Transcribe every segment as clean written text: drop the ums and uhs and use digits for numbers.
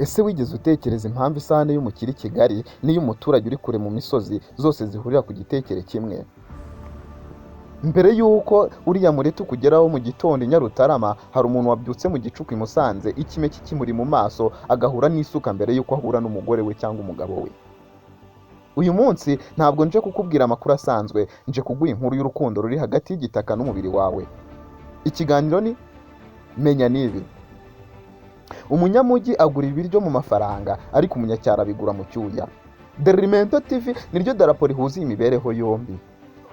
Ese wigeze utekereza impamvu isahane y'umukire i Kigali n'iy'umuturage uri kure mu misozi zose zihurira ku gitekere kimwe? Mbere y'uko uriya mureti ukugeraho mu gitondo i Nyarutarama, hari umuntu wabyutse mu gicuku i Musanze ikime kikimuri mu maso agahura n'isuka mbere y'uko ahura n'umugore we cyangwa umugabo we. Uyu munsi ntabwo nje kukubwira amakuru asanzwe, nje kuguha inkuru y'urukundo ruri hagati y'igitaka n'umubiri wawe. Ikiganiro ni Menya n'ibi. Umunyamujyi agura ibiryo mu mafaranga, ariko umunyacyaro abigura mu cyuya. The Elemento TV niryo darapo rihuza imibereho yombi.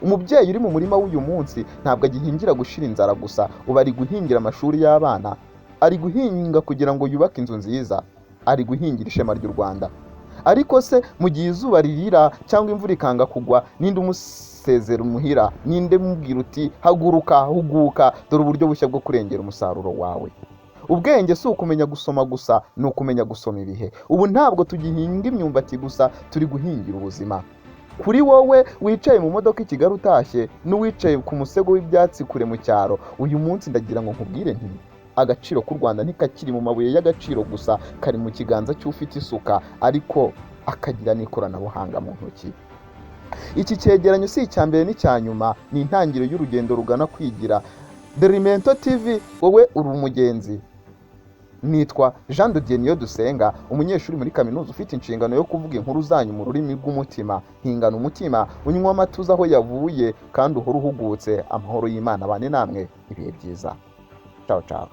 Umubyeyi uri mu murima w'uyu munsi ntabwo agihingira gushira inzara gusa, ubu ari guhingira amashuri y'abana, ari guhinga kugira ngo yubake inzu nziza, ari guhingira ishema ry'u Rwanda. Ariko se mu gihe izuba ririra cyangwa imvura ikanga kugwa, ninde umusezera umuhira? Ninde mubwira uti haguruka, huguka, dore uburyo bushya bwo kurengera umusaruro wawe? Ubwenge si ukumenya gusoma gusa, ni ukumenya gusoma ibihe. Ubu ntabwo tugihinga imyumbati gusa, turi guhingira ubuzima. Kuri wowe wicaye mu modoka i Kigali utashye, n'uwicaye ku musego w'ibyatsi kure mu cyaro, uyu munsi ndagira ngo nkubwire nti agaciro k'u Rwanda ntikakiri mu mabuye y'agaciro gusa, kari mu kiganza cy'ufite isuka ariko akagira n'ikoranabuhanga mu ntoki. Iki cyegeranyo si icya mbere n'icya nyuma, ni intangiriro y'urugendo rugana kwigira. The Elemento TV, wowe uri umugenzi. Nitwa Jean de Dieu Niyodusenga, umunyeshuri muri kaminuza ufite inshingano yo kuvuga inkuru zanyu mu rurimi rw'umutima. Hingana umutima, unywa amatuza aho yavuye, kandi uhora uhugutse. Amahoro y'Imana abane namwe, ibihe byiza. Ciao ciao.